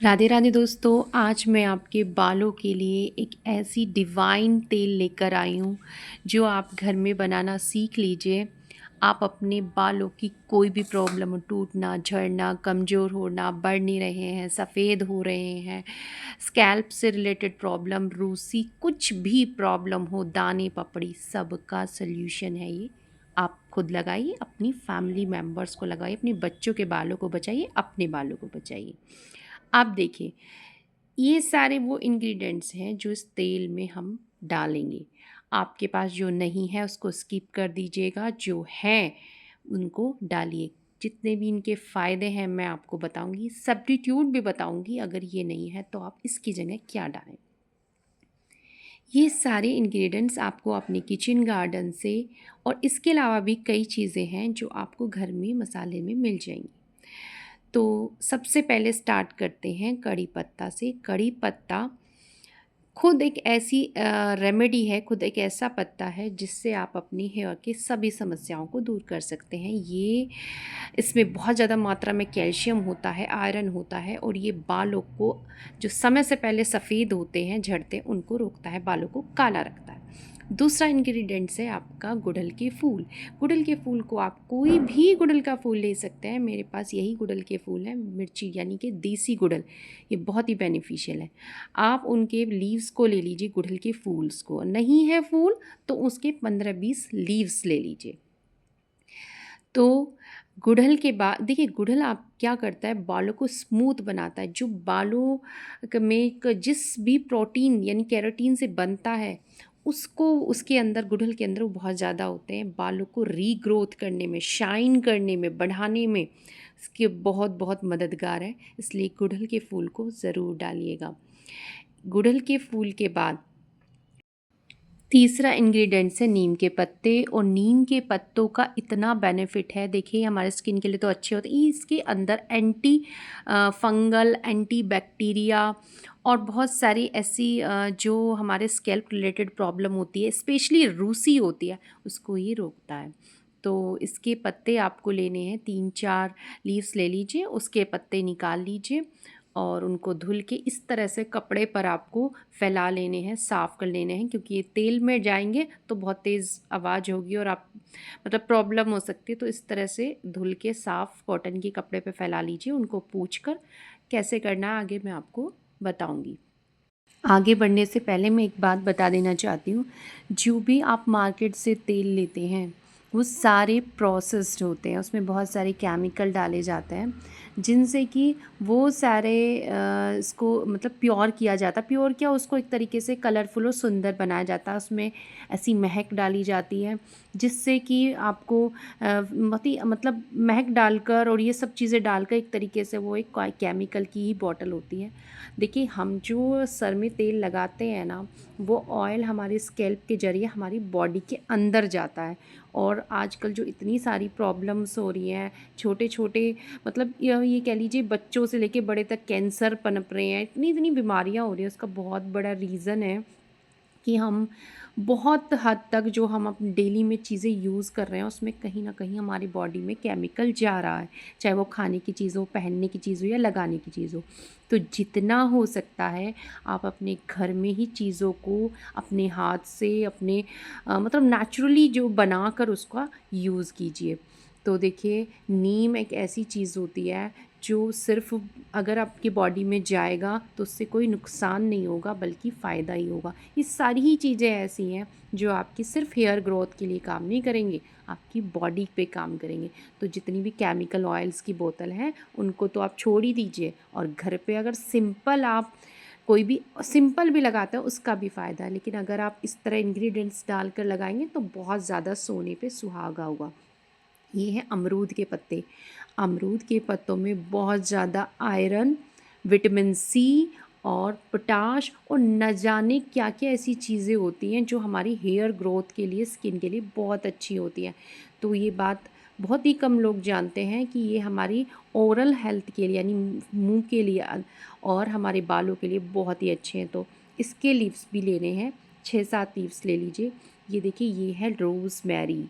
राधे राधे दोस्तों, आज मैं आपके बालों के लिए एक ऐसी डिवाइन तेल लेकर आई हूँ जो आप घर में बनाना सीख लीजिए। आप अपने बालों की कोई भी प्रॉब्लम हो, टूटना, झड़ना, कमज़ोर होना, बढ़ नहीं रहे हैं, सफ़ेद हो रहे हैं, स्कैल्प से रिलेटेड प्रॉब्लम, रूसी, कुछ भी प्रॉब्लम हो, दाने पपड़ी, सबका सल्यूशन है ये। आप खुद लगाइए, अपनी फैमिली मेम्बर्स को लगाइए, अपने बच्चों के बालों को बचाइए, अपने बालों को बचाइए। आप देखिए, ये सारे वो इंग्रेडिएंट्स हैं जो इस तेल में हम डालेंगे। आपके पास जो नहीं है उसको स्किप कर दीजिएगा, जो है उनको डालिए। जितने भी इनके फ़ायदे हैं मैं आपको बताऊँगी, सब्स्टिट्यूट भी बताऊँगी अगर ये नहीं है तो आप इसकी जगह क्या डालें। ये सारे इंग्रेडिएंट्स आपको अपने किचन गार्डन से और इसके अलावा भी कई चीज़ें हैं जो आपको घर में मसाले में मिल जाएंगी। तो सबसे पहले स्टार्ट करते हैं कड़ी पत्ता से। कड़ी पत्ता खुद एक ऐसी रेमेडी है, खुद एक ऐसा पत्ता है जिससे आप अपनी हेयर की सभी समस्याओं को दूर कर सकते हैं। ये इसमें बहुत ज़्यादा मात्रा में कैल्शियम होता है, आयरन होता है और ये बालों को जो समय से पहले सफ़ेद होते हैं, झड़ते हैं, उनको रोकता है, बालों को काला रखता है। दूसरा इंग्रेडिएंट्स है आपका गुड़हल के फूल। गुड़हल के फूल को आप कोई भी गुड़हल का फूल ले सकते हैं। मेरे पास यही गुड़हल के फूल हैं, मिर्ची यानी कि देसी गुड़हल। ये बहुत ही बेनिफिशियल है। आप उनके लीव्स को ले लीजिए, गुड़हल के फूल्स को। नहीं है फूल तो उसके 15-20 लीव्स ले लीजिए। तो गुड़हल के बाद देखिए, गुड़हल आप क्या करता है, बालों को स्मूथ बनाता है। जो बालों जिस भी प्रोटीन यानी केराटिन से बनता है, उसको उसके अंदर, गुड़हल के अंदर वो बहुत ज़्यादा होते हैं। बालों को रीग्रोथ करने में, शाइन करने में, बढ़ाने में इसके बहुत बहुत मददगार है। इसलिए गुड़हल के फूल को ज़रूर डालिएगा। गुड़हल के फूल के बाद तीसरा इंग्रेडिएंट्स है नीम के पत्ते। और नीम के पत्तों का इतना बेनिफिट है, देखिए हमारे स्किन के लिए तो अच्छे होते हैं। इसके अंदर एंटी फंगल, एंटी बैक्टीरिया और बहुत सारी ऐसी जो हमारे स्कैल्प रिलेटेड प्रॉब्लम होती है, स्पेशली रूसी होती है, उसको ये रोकता है। तो इसके पत्ते आपको लेने हैं, 3-4 लीव्स ले लीजिए, उसके पत्ते निकाल लीजिए और उनको धुल के इस तरह से कपड़े पर आपको फैला लेने हैं, साफ़ कर लेने हैं, क्योंकि ये तेल में जाएंगे तो बहुत तेज़ आवाज़ होगी और आप मतलब प्रॉब्लम हो सकती है। तो इस तरह से धुल के साफ़ कॉटन के कपड़े पे फैला लीजिए। उनको पूछ कर कैसे करना है आगे मैं आपको बताऊंगी। आगे बढ़ने से पहले मैं एक बात बता देना चाहती हूँ, जो भी आप मार्केट से तेल लेते हैं वो सारे प्रोसेस्ड होते हैं, उसमें बहुत सारे केमिकल डाले जाते हैं जिनसे कि वो सारे इसको मतलब प्योर किया जाता है। प्योर क्या, उसको एक तरीके से कलरफुल और सुंदर बनाया जाता है। उसमें ऐसी महक डाली जाती है जिससे कि आपको मतलब महक डालकर और ये सब चीज़ें डालकर एक तरीके से वो एक केमिकल की ही बॉटल होती है। देखिए, हम जो सर में तेल लगाते हैं ना, वो ऑयल हमारे स्कैल्प के ज़रिए हमारी बॉडी के अंदर जाता है। और आजकल जो इतनी सारी प्रॉब्लम्स हो रही हैं, छोटे छोटे मतलब ये कह लीजिए बच्चों से लेके बड़े तक कैंसर पनप रहे हैं, इतनी इतनी बीमारियां हो रही हैं, उसका बहुत बड़ा रीज़न है कि हम बहुत हद तक जो हम अपने डेली में चीज़ें यूज़ कर रहे हैं उसमें कहीं ना कहीं हमारी बॉडी में केमिकल जा रहा है, चाहे वो खाने की चीज़ हो, पहनने की चीज़ हो या लगाने की चीज़ हो। तो जितना हो सकता है आप अपने घर में ही चीज़ों को अपने हाथ से अपने मतलब नेचुरली जो बनाकर उसका यूज़ कीजिए। तो देखिए, नीम एक ऐसी चीज़ होती है जो सिर्फ अगर आपकी बॉडी में जाएगा तो उससे कोई नुकसान नहीं होगा बल्कि फ़ायदा ही होगा। ये सारी ही चीज़ें ऐसी हैं जो आपकी सिर्फ हेयर ग्रोथ के लिए काम नहीं करेंगे, आपकी बॉडी पे काम करेंगे। तो जितनी भी केमिकल ऑयल्स की बोतल हैं उनको तो आप छोड़ ही दीजिए, और घर पे अगर सिंपल आप कोई भी सिंपल भी लगाते हैं उसका भी फ़ायदा है। लेकिन अगर आप इस तरह इंग्रेडिएंट्स डालकर लगाएंगे तो बहुत ज़्यादा सोने पे सुहागा होगा। ये है अमरूद के पत्ते। अमरूद के पत्तों में बहुत ज़्यादा आयरन, विटामिन सी और पोटाश और न जाने क्या क्या ऐसी चीज़ें होती हैं जो हमारी हेयर ग्रोथ के लिए, स्किन के लिए बहुत अच्छी होती हैं। तो ये बात बहुत ही कम लोग जानते हैं कि ये हमारी ओरल हेल्थ के लिए यानी मुंह के लिए और हमारे बालों के लिए बहुत ही अच्छे हैं। तो इसके लीव्स भी लेने हैं, 6-7 लीव्स ले लीजिए। ये देखिए, ये है रोज़मेरी।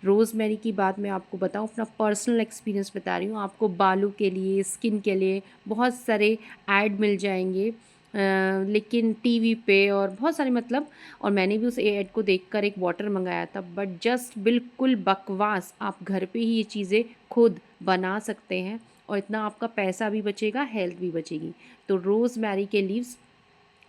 रोज़मेरी की बात मैं आपको बताऊँ, अपना पर्सनल एक्सपीरियंस बता रही हूँ। आपको बालों के लिए, स्किन के लिए बहुत सारे ऐड मिल जाएंगे, लेकिन टीवी पे और बहुत सारे, मतलब, और मैंने भी उस ऐड को देखकर एक वाटर मंगाया था, बट जस्ट बिल्कुल बकवास। आप घर पे ही ये चीज़ें खुद बना सकते हैं और इतना आपका पैसा भी बचेगा, हेल्थ भी बचेगी। तो रोज़मेरी के लीव्स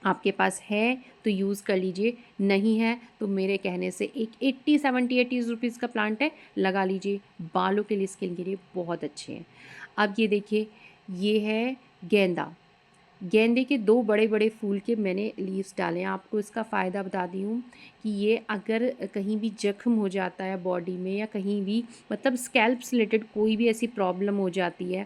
आपके पास है तो यूज़ कर लीजिए, नहीं है तो मेरे कहने से एक 80-70-80 रुपीज़ का प्लांट है, लगा लीजिए। बालों के लिए, स्किन के लिए बहुत अच्छे हैं। अब ये देखिए, ये है गेंदा। गेंदे के 2 बड़े-बड़े फूल के मैंने लीव्स डाले हैं। आपको इसका फ़ायदा बताती हूँ कि ये अगर कहीं भी ज़ख्म हो जाता है बॉडी में, या कहीं भी, मतलब स्कैल्प से रिलेटेड कोई भी ऐसी प्रॉब्लम हो जाती है,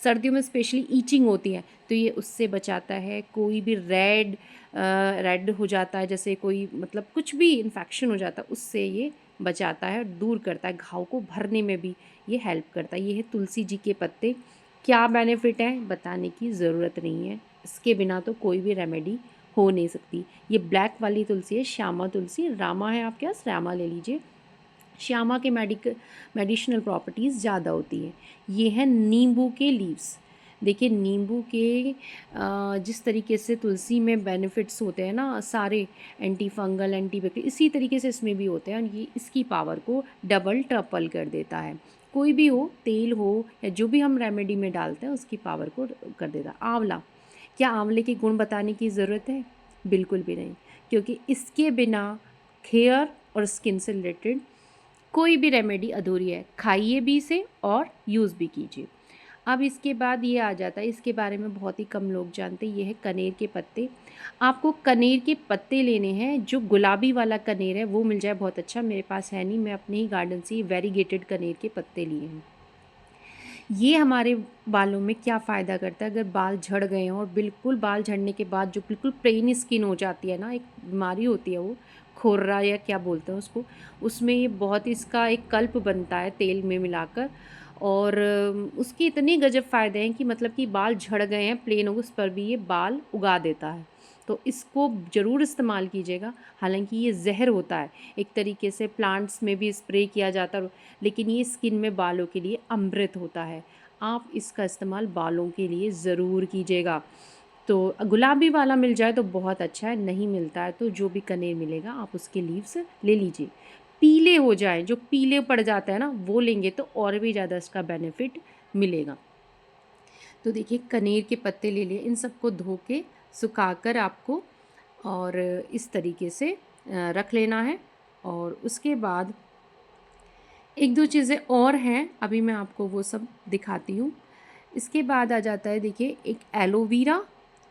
सर्दियों में स्पेशली ईचिंग होती है, तो ये उससे बचाता है। कोई भी रेड हो जाता है, जैसे कोई, मतलब कुछ भी इन्फेक्शन हो जाता है, उससे ये बचाता है और दूर करता है। घाव को भरने में भी ये हेल्प करता है। ये है तुलसी जी के पत्ते। क्या बेनिफिट है बताने की ज़रूरत नहीं है, इसके बिना तो कोई भी रेमेडी हो नहीं सकती। ये ब्लैक वाली तुलसी है, श्यामा तुलसी। रामा है आपके पास, रामा ले लीजिए। श्यामा के मेडिसिनल प्रॉपर्टीज़ ज़्यादा होती है। ये है नींबू के लीव्स। देखिए, नींबू के जिस तरीके से तुलसी में बेनिफिट्स होते हैं ना सारे, एंटी फंगल, एंटी बैक्टीरियल, इसी तरीके से इसमें भी होते हैं, और ये इसकी पावर को डबल ट्रिपल कर देता है। कोई भी हो, तेल हो या जो भी हम रेमेडी में डालते हैं, उसकी पावर को कर देता है। आंवला, क्या आंवले के गुण बताने की ज़रूरत है? बिल्कुल भी नहीं, क्योंकि इसके बिना हेयर और स्किन से रिलेटेड कोई भी रेमेडी अधूरी है। खाइए भी इसे और यूज़ भी कीजिए। अब इसके बाद ये आ जाता है, इसके बारे में बहुत ही कम लोग जानते हैं, ये है कनेर के पत्ते। आपको कनेर के पत्ते लेने हैं, जो गुलाबी वाला कनेर है वो मिल जाए बहुत अच्छा, मेरे पास है नहीं, मैं अपने ही गार्डन से वेरीगेटेड कनेर के पत्ते लिए हैं। ये हमारे बालों में क्या फ़ायदा करता है, अगर बाल झड़ गए हों, और बिल्कुल बाल झड़ने के बाद जो बिल्कुल प्लेन स्किन हो जाती है ना, एक बीमारी होती है वो, खुररा या क्या बोलते हैं उसको, उसमें ये बहुत, इसका एक कल्प बनता है तेल में मिलाकर, और उसके इतने गजब फ़ायदे हैं कि, मतलब कि बाल झड़ गए हैं प्लेन हो, उस पर भी ये बाल उगा देता है। तो इसको ज़रूर इस्तेमाल कीजिएगा। हालांकि ये ज़हर होता है एक तरीके से, प्लांट्स में भी स्प्रे किया जाता है, लेकिन ये स्किन में, बालों के लिए अमृत होता है। आप इसका इस्तेमाल बालों के लिए ज़रूर कीजिएगा। तो गुलाबी वाला मिल जाए तो बहुत अच्छा है, नहीं मिलता है तो जो भी कनेर मिलेगा आप उसके लीव्स ले लीजिए। पीले हो जाए, जो पीले पड़ जाता है ना, वो लेंगे तो और भी ज़्यादा इसका बेनिफिट मिलेगा। तो देखिए, कनेर के पत्ते ले लिए, इन सबको धो के सुखाकर आपको, और इस तरीके से रख लेना है। और उसके बाद एक दो चीज़ें और हैं, अभी मैं आपको वो सब दिखाती हूँ। इसके बाद आ जाता है, देखिए, एक एलोवेरा।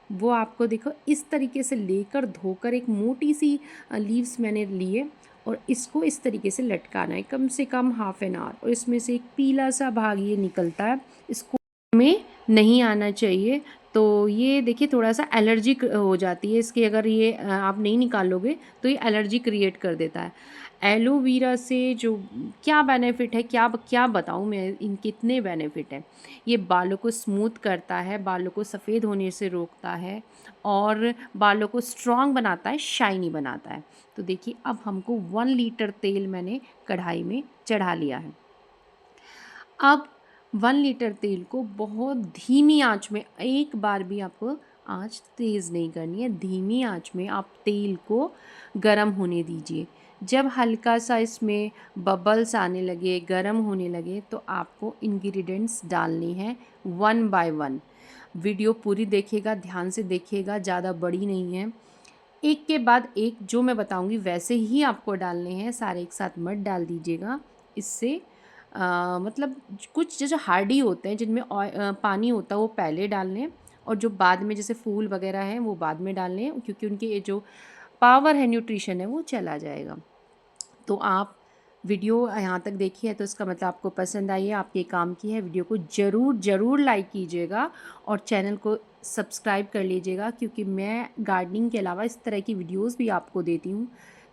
वो आपको देखो इस तरीके से लेकर धोकर, एक मोटी सी लीव्स मैंने लिए, और इसको इस तरीके से लटकाना है कम से कम हाफ एन आवर, और इसमें से एक पीला सा भाग ये निकलता है, इसको में नहीं आना चाहिए। तो ये देखिए, थोड़ा सा एलर्जिक हो जाती है इसकी, अगर ये आप नहीं निकालोगे तो ये एलर्जी क्रिएट कर देता है। एलोवेरा से जो क्या बेनिफिट है, क्या क्या बताऊँ मैं, इन कितने बेनिफिट हैं। ये बालों को स्मूथ करता है, बालों को सफ़ेद होने से रोकता है, और बालों को स्ट्रॉन्ग बनाता है, शाइनी बनाता है। तो देखिए, अब हमको 1 लीटर तेल मैंने कढ़ाई में चढ़ा लिया है। अब 1 लीटर तेल को बहुत धीमी आंच में, एक बार भी आपको आंच तेज़ नहीं करनी है, धीमी आंच में आप तेल को गरम होने दीजिए। जब हल्का सा इसमें बबल्स आने लगे, गरम होने लगे, तो आपको इंग्रेडिएंट्स डालने हैं 1 बाय 1। वीडियो पूरी देखिएगा, ध्यान से देखिएगा, ज़्यादा बड़ी नहीं है। एक के बाद एक जो मैं बताऊंगी वैसे ही आपको डालने हैं, सारे एक साथ मत डाल दीजिएगा। इससे मतलब कुछ जो हार्डी होते हैं, जिनमें पानी होता है, वो पहले डालने हैं, और जो बाद में, जैसे फूल वगैरह हैं, वो बाद में डालने हैं, क्योंकि उनके ये जो पावर है, न्यूट्रिशन है, वो चला जाएगा। तो आप वीडियो यहाँ तक देखी है तो इसका मतलब आपको पसंद आई है, आपके काम की है। वीडियो को ज़रूर ज़रूर लाइक कीजिएगा, और चैनल को सब्सक्राइब कर लीजिएगा, क्योंकि मैं गार्डनिंग के अलावा इस तरह की वीडियोस भी आपको देती हूँ,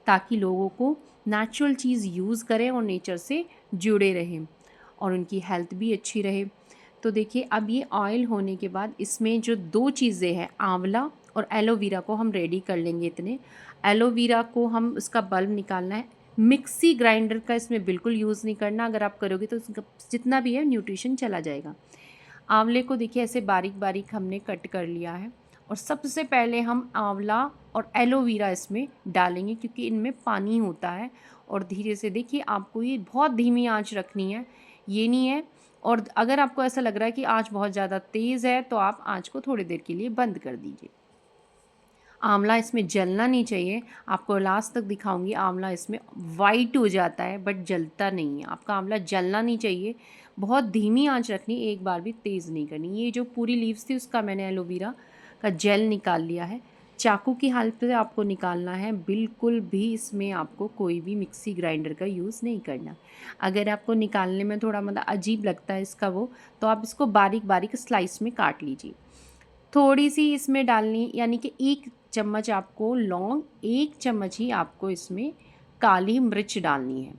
ताकि लोगों को नेचुरल चीज़ यूज़ करें और नेचर से जुड़े रहें, और उनकी हेल्थ भी अच्छी रहे। तो देखिए, अब ये ऑयल होने के बाद इसमें जो 2 चीज़ें हैं, आंवला और एलोवेरा को हम रेडी कर लेंगे। इतने एलोवेरा को हम उसका बल्ब निकालना है। मिक्सी ग्राइंडर का इसमें बिल्कुल यूज़ नहीं करना, अगर आप करोगे तो उसका जितना भी है न्यूट्रिशन चला जाएगा। आंवले को देखिए ऐसे बारीक बारीक हमने कट कर लिया है, और सबसे पहले हम आंवला और एलोवेरा इसमें डालेंगे क्योंकि इनमें पानी होता है। और धीरे से देखिए, आपको ये बहुत धीमी आंच रखनी है, ये नहीं है। और अगर आपको ऐसा लग रहा है कि आंच बहुत ज़्यादा तेज़ है तो आप आंच को थोड़ी देर के लिए बंद कर दीजिए। आंवला इसमें जलना नहीं चाहिए, आपको लास्ट तक दिखाऊंगी। आंवला इसमें वाइट हो जाता है बट जलता नहीं है। आपका आंवला जलना नहीं चाहिए, बहुत धीमी आंच रखनी, एक बार भी तेज़ नहीं करनी। ये जो पूरी लीव्स थी उसका मैंने एलोवेरा का जेल निकाल लिया है। चाकू की हेल्प से आपको निकालना है, बिल्कुल भी इसमें आपको कोई भी मिक्सी ग्राइंडर का यूज़ नहीं करना। अगर आपको निकालने में थोड़ा मतलब अजीब लगता है इसका वो, तो आप इसको बारीक बारीक स्लाइस में काट लीजिए। थोड़ी सी इसमें डालनी, यानी कि 1 चम्मच आपको लौंग, 1 चम्मच ही आपको इसमें काली मिर्च डालनी है।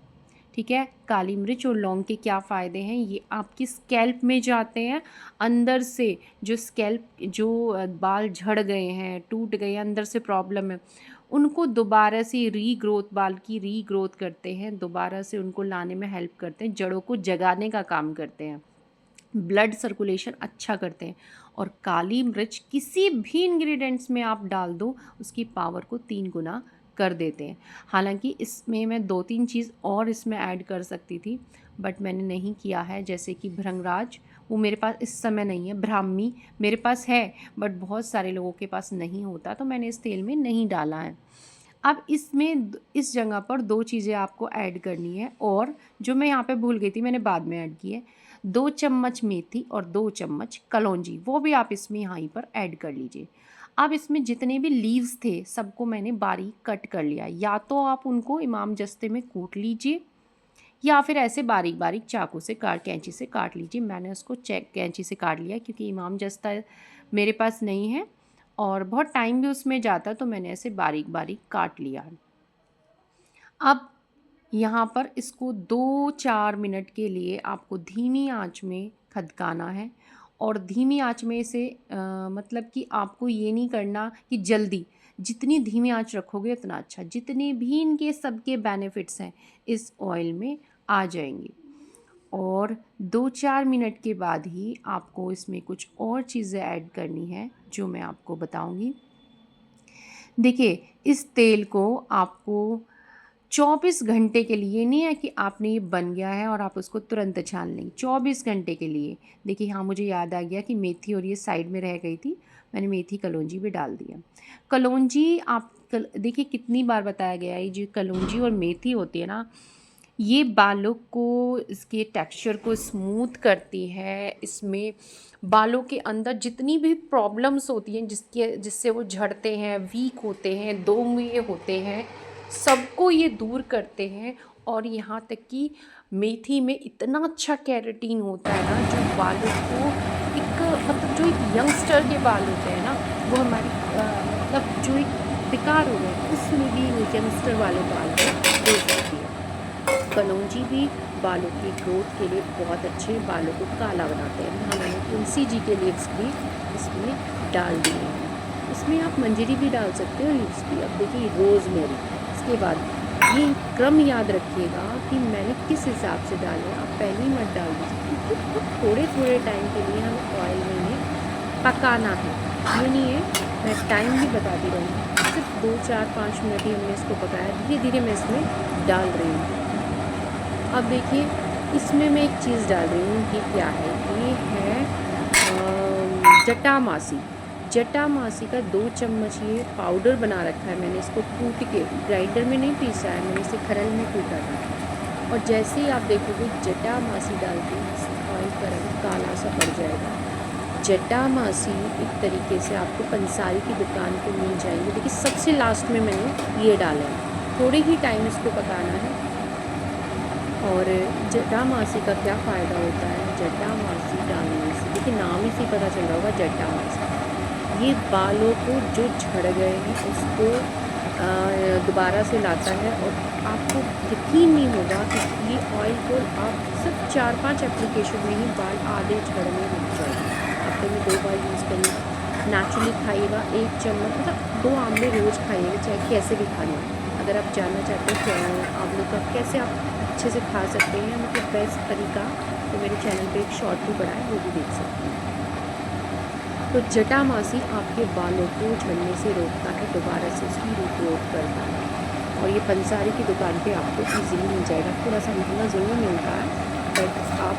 ठीक है, काली मिर्च और लौंग के क्या फ़ायदे हैं, ये आपकी स्कैल्प में जाते हैं। अंदर से जो स्कैल्प, जो बाल झड़ गए हैं, टूट गए हैं, अंदर से प्रॉब्लम है, उनको दोबारा से रीग्रोथ, बाल की रीग्रोथ करते हैं, दोबारा से उनको लाने में हेल्प करते हैं, जड़ों को जगाने का काम करते हैं, ब्लड सर्कुलेशन अच्छा करते हैं। और काली मिर्च किसी भी इंग्रेडिएंट्स में आप डाल दो, उसकी पावर को 3 गुना कर देते हैं। हालांकि इसमें मैं 2-3 चीज़ और इसमें ऐड कर सकती थी बट मैंने नहीं किया है, जैसे कि भृंगराज, वो मेरे पास इस समय नहीं है। ब्राह्मी मेरे पास है बट बहुत सारे लोगों के पास नहीं होता, तो मैंने इस तेल में नहीं डाला है। अब इसमें इस जगह पर 2 चीज़ें आपको ऐड करनी है, और जो मैं यहाँ पे भूल गई थी मैंने बाद में ऐड की है। 2 चम्मच मेथी और 2 चम्मच कलौंजी, वो भी आप इसमें यहाँ पर ऐड कर लीजिए। अब इसमें जितने भी लीव्स थे सबको मैंने बारीक कट कर लिया, या तो आप उनको इमाम जस्ते में कूट लीजिए या फिर ऐसे बारीक बारीक चाकू से कैंची से काट लीजिए। मैंने उसको कैंची से काट लिया क्योंकि इमाम जस्ता मेरे पास नहीं है और बहुत टाइम भी उसमें जाता, तो मैंने ऐसे बारीक बारीक काट लिया। अब यहाँ पर इसको 2-4 मिनट के लिए आपको धीमी आंच में खदकाना है, और धीमी आंच में इसे मतलब कि आपको ये नहीं करना कि जल्दी, जितनी धीमी आंच रखोगे उतना अच्छा, जितने भी इनके सबके बेनिफिट्स हैं इस ऑयल में आ जाएंगे। और 2-4 मिनट के बाद ही आपको इसमें कुछ और चीज़ें ऐड करनी है जो मैं आपको बताऊंगी। देखिए, इस तेल को आपको 24 घंटे के लिए, नहीं है कि आपने ये बन गया है और आप उसको तुरंत छान लेंगे, 24 घंटे के लिए। देखिए, हाँ मुझे याद आ गया कि मेथी और ये साइड में रह गई थी, मैंने मेथी कलौंजी भी डाल दिया। कलौंजी आप देखिए कितनी बार बताया गया है, ये जो कलौंजी और मेथी होती है ना, ये बालों को, इसके टेक्सचर को स्मूथ करती है। इसमें बालों के अंदर जितनी भी प्रॉब्लम्स होती हैं जिससे वो झड़ते हैं, वीक होते हैं, दोमुखे होते हैं, सबको ये दूर करते हैं। और यहाँ तक कि मेथी में इतना अच्छा कैरेटीन होता है ना, जो बालों को एक मतलब जो एक यंगस्टर के बाल होते हैं ना, वो हमारी मतलब जो एक बेकार हो गए उसमें भी यंगस्टर वाले बाल को दे सकती है। कलौंजी भी बालों की ग्रोथ के लिए बहुत अच्छे, बालों को काला बनाते हैं। हाँ, मैंने तुलसी जी के लीव्स भी इसमें डाल दिए हैं, इसमें आप मंजरी भी डाल सकते हो, लीव्स भी। अब देखिए रोज़मेरी, इसके बाद ये क्रम याद रखिएगा कि मैंने किस हिसाब से डाले, आप पहले ही मत डाल दीजिए क्योंकि थोड़े थोड़े टाइम के लिए हमें ऑयल में इन्हें पकाना है। ये नहीं है, मैं टाइम भी बताती रहूँगी, सिर्फ 2-4-5 मिनट ही हमने इसको पकाया, धीरे धीरे मैं इसमें डाल रही हूँ। अब देखिए, इसमें मैं एक चीज़ डाल रही हूँ, ये क्या है, ये है जटामासी। जटामासी का 2 चम्मच ये पाउडर बना रखा है मैंने, इसको कूट के, ग्राइंडर में नहीं पीसा है मैंने, इसे खरल में कूटा था। और जैसे ही आप देखोगे जटामासी डाल के ऑयल का रंग काला सा पड़ जाएगा। जटामासी एक तरीके से आपको पंसारी की दुकान पे मिल जाएंगे। देखिए सबसे लास्ट में मैंने ये डाला है, थोड़े ही टाइम इसको पकाना है। और जटामासी का क्या फ़ायदा होता है, जटामासी डालने से, देखिए नाम ही से पता चल रहा होगा जटामासी, ये बालों को जो झड़ गए हैं उसको दोबारा से लाता है। और आपको यकीन नहीं होगा कि ये ऑयल को आप सिर्फ 4-5 एप्लीकेशन में ही बाल आधे झड़ने लग जाएंगे। हफ्ते में 2 बार यूज़ करिए, नेचुरली खाइएगा। 1 चम्मच मतलब 2 आंवले रोज़ खाइएगा, चाहे कैसे भी खाना है। अगर आप जानना चाहते हो कि आंवलों का कैसे आप अच्छे से खा सकते हैं, मतलब बेस्ट तरीका, तो मेरे चैनल पे एक शॉर्ट भी पड़ा है, वो भी देख सकते हैं। तो जटामासी आपके बालों को झड़ने से रोकता है, दोबारा से उसकी रिग्रोथ करता है। और ये पंसारी की दुकान पे आपको इजीली मिल जाएगा। थोड़ा सा महंगा ज़रूर मिलता है, बट आप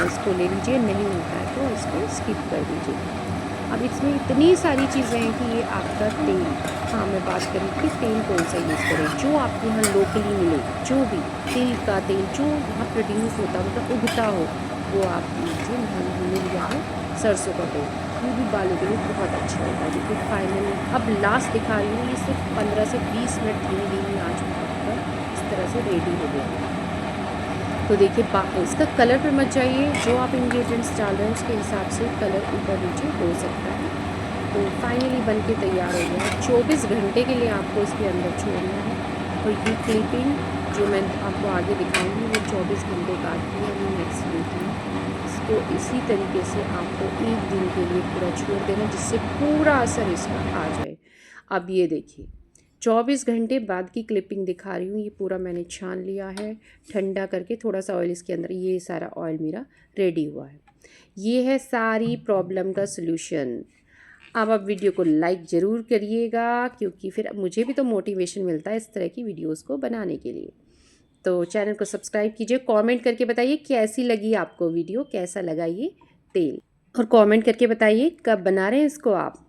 इसको ले लीजिए। नहीं मिलता है तो इसको स्किप कर दीजिए। अब इसमें इतनी सारी चीज़ें हैं कि ये आपका तेल, हाँ मैं बात करी कि तेल कौन सा यूज़ करें, जो आपके यहाँ लोकली मिले, जो भी तिल का तेल जो वहाँ प्रोड्यूस होता मतलब उगता हो, वो आप लीजिए। हमने लिया है सरसों का तेल, ये भी बालों के लिए बहुत अच्छा होता है। देखिए फाइनली अब लास्ट दिखा रही हूँ, ये सिर्फ 15 से 20 मिनट धीमी धीमी आंच पर इस तरह से रेडी हो गया। तो देखिए इसका कलर पर मत जाइए, जो आप इंग्रेडिएंट्स डाल रहे हैं उसके हिसाब से कलर ऊपर नीचे हो सकता है। तो फाइनली बन के तैयार हो गया है। 24 घंटे के लिए आपको इसके अंदर छोड़ना है। और ये क्लिपिंग जो मैं आपको आगे दिखाऊंगी वो 24 घंटे बाद की है, अभी नेक्स्ट डे की। इसको इसी तरीके से आपको 1 दिन के लिए पूरा छोड़ देना, जिससे पूरा असर इसका आ जाए। अब ये देखिए 24 घंटे बाद की क्लिपिंग दिखा रही हूँ। ये पूरा मैंने छान लिया है ठंडा करके, थोड़ा सा ऑयल इसके अंदर, ये सारा ऑयल मेरा रेडी हुआ है। ये है सारी प्रॉब्लम का सलूशन। अब आप वीडियो को लाइक ज़रूर करिएगा, क्योंकि फिर मुझे भी तो मोटिवेशन मिलता है इस तरह की वीडियोस को बनाने के लिए। तो चैनल को सब्सक्राइब कीजिए, कमेंट करके बताइए कैसी लगी आपको वीडियो, कैसा लगा ये तेल, और कमेंट करके बताइए कब बना रहे हैं इसको आप।